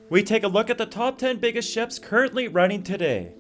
we take a look at the top 10 biggest ships currently running today.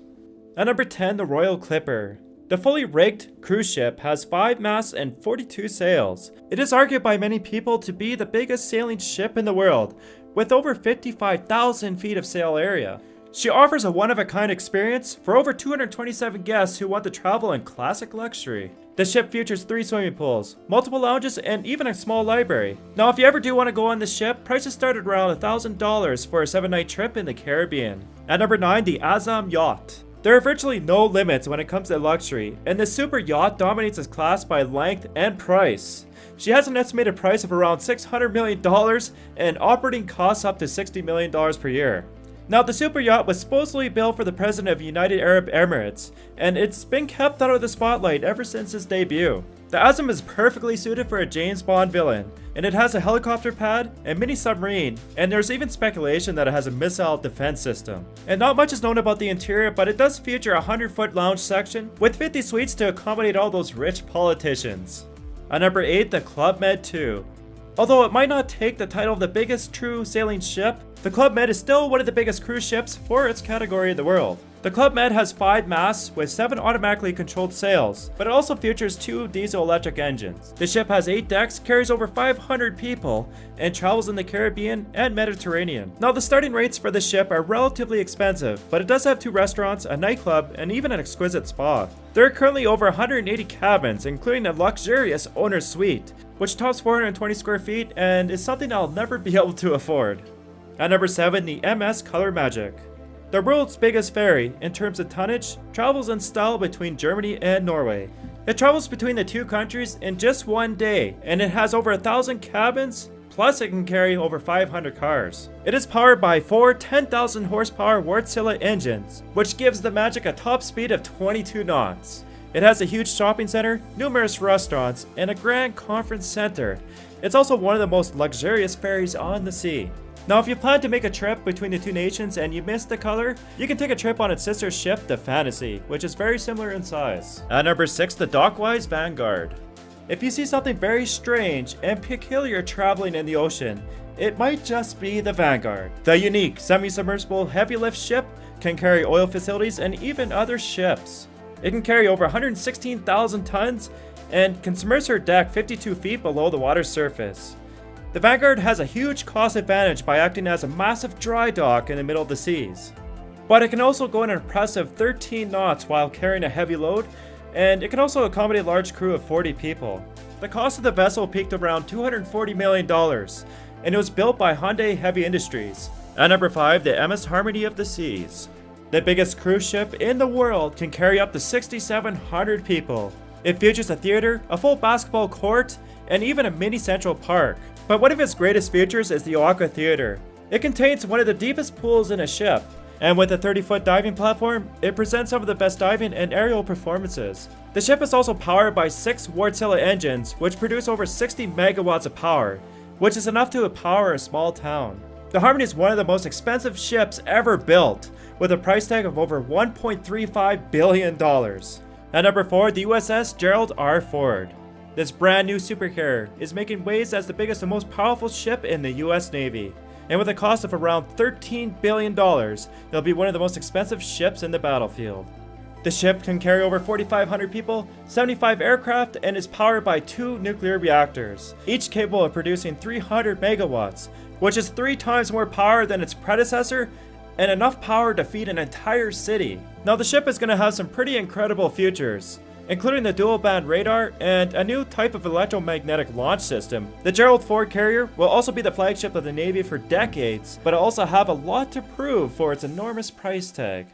At number 10, the Royal Clipper. The fully rigged cruise ship has 5 masts and 42 sails. It is argued by many people to be the biggest sailing ship in the world, with over 55,000 feet of sail area. She offers a one-of-a-kind experience for over 227 guests who want to travel in classic luxury. The ship features 3 swimming pools, multiple lounges, and even a small library. Now, if you ever do want to go on this ship, prices start at around $1,000 for a 7-night trip in the Caribbean. At number 9, the Azam Yacht. There are virtually no limits when it comes to luxury, and this super yacht dominates its class by length and price. She has an estimated price of around $600 million and operating costs up to $60 million per year. Now, the super yacht was supposedly built for the president of United Arab Emirates, and it's been kept out of the spotlight ever since its debut. The Azam is perfectly suited for a James Bond villain, and it has a helicopter pad, a mini submarine, and there's even speculation that it has a missile defense system. And not much is known about the interior, but it does feature a 100-foot lounge section with 50 suites to accommodate all those rich politicians. At number 8, the Club Med 2. Although it might not take the title of the biggest true sailing ship, the Club Med is still one of the biggest cruise ships for its category in the world. The Club Med has 5 masts with 7 automatically controlled sails, but it also features 2 diesel-electric engines. The ship has 8 decks, carries over 500 people, and travels in the Caribbean and Mediterranean. Now, the starting rates for this ship are relatively expensive, but it does have 2 restaurants, a nightclub, and even an exquisite spa. There are currently over 180 cabins, including a luxurious owner's suite, which tops 420 square feet and is something I'll never be able to afford. At number 7, the MS Color Magic. The world's biggest ferry, in terms of tonnage, travels in style between Germany and Norway. It travels between the 2 countries in just one day, and it has over 1,000 cabins, plus it can carry over 500 cars. It is powered by 4 10,000 horsepower Wärtsilä engines, which gives the Magic a top speed of 22 knots. It has a huge shopping center, numerous restaurants, and a grand conference center. It's also one of the most luxurious ferries on the sea. Now, if you plan to make a trip between the 2 nations and you missed the color, you can take a trip on its sister ship, the Fantasy, which is very similar in size. At number 6, the Dockwise Vanguard. If you see something very strange and peculiar traveling in the ocean, it might just be the Vanguard. The unique semi-submersible heavy lift ship can carry oil facilities and even other ships. It can carry over 116,000 tons and can submerge her deck 52 feet below the water's surface. The Vanguard has a huge cost advantage by acting as a massive dry dock in the middle of the seas. But it can also go an impressive 13 knots while carrying a heavy load, and it can also accommodate a large crew of 40 people. The cost of the vessel peaked around $240 million, and it was built by Hyundai Heavy Industries. At number 5, the MS Harmony of the Seas. The biggest cruise ship in the world can carry up to 6,700 people. It features a theater, a full basketball court, and even a mini Central Park. But one of its greatest features is the Aqua Theater. It contains one of the deepest pools in a ship, and with a 30-foot diving platform, it presents some of the best diving and aerial performances. The ship is also powered by 6 Wärtsilä engines, which produce over 60 megawatts of power, which is enough to power a small town. The Harmony is one of the most expensive ships ever built, with a price tag of over $1.35 billion. At number 4, the USS Gerald R. Ford. This brand new supercarrier is making waves as the biggest and most powerful ship in the US Navy. And with a cost of around $13 billion, it'll be one of the most expensive ships in the battlefield. The ship can carry over 4,500 people, 75 aircraft, and is powered by 2 nuclear reactors, each capable of producing 300 megawatts, which is 3 times more power than its predecessor, and enough power to feed an entire city. Now, the ship is going to have some pretty incredible features, including the dual-band radar and a new type of electromagnetic launch system. The Gerald Ford carrier will also be the flagship of the Navy for decades, but it'll also have a lot to prove for its enormous price tag.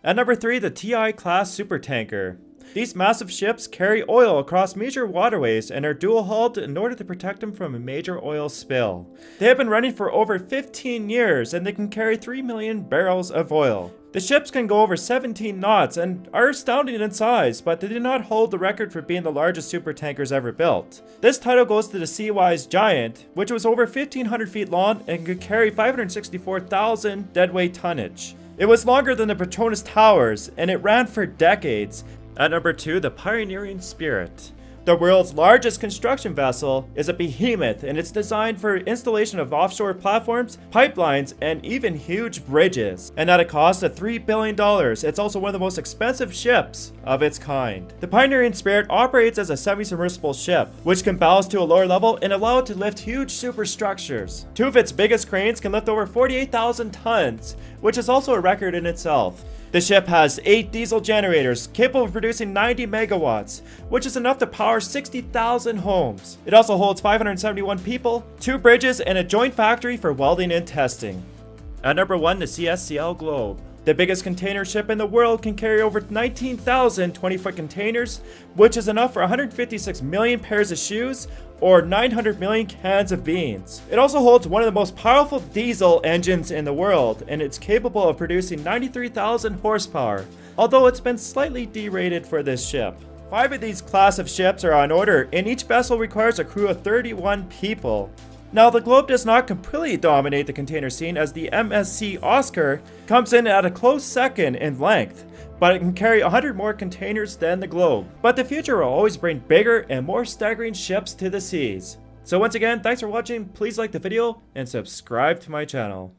At number 3, the TI-class supertanker. These massive ships carry oil across major waterways and are dual-hulled in order to protect them from a major oil spill. They have been running for over 15 years and they can carry 3 million barrels of oil. The ships can go over 17 knots and are astounding in size, but they do not hold the record for being the largest supertankers ever built. This title goes to the Seawise Giant, which was over 1,500 feet long and could carry 564,000 deadweight tonnage. It was longer than the Petronas Towers, and it ran for decades. At number 2, the Pioneering Spirit. The world's largest construction vessel is a behemoth, and it's designed for installation of offshore platforms, pipelines, and even huge bridges. And at a cost of $3 billion, it's also one of the most expensive ships of its kind. The Pioneering Spirit operates as a semi-submersible ship, which can ballast to a lower level and allow it to lift huge superstructures. Two of its biggest cranes can lift over 48,000 tons, which is also a record in itself. The ship has 8 diesel generators capable of producing 90 megawatts, which is enough to power 60,000 homes. It also holds 571 people, 2 bridges, and a joint factory for welding and testing. At number 1, the CSCL Globe. The biggest container ship in the world can carry over 19,000 20-foot containers, which is enough for 156 million pairs of shoes or 900 million cans of beans. It also holds one of the most powerful diesel engines in the world, and it's capable of producing 93,000 horsepower, although it's been slightly derated for this ship. 5 of these class of ships are on order, and each vessel requires a crew of 31 people. Now, the Globe does not completely dominate the container scene, as the MSC Oscar comes in at a close second in length, but it can carry 100 more containers than the Globe. But the future will always bring bigger and more staggering ships to the seas. So once again, thanks for watching, please like the video and subscribe to my channel.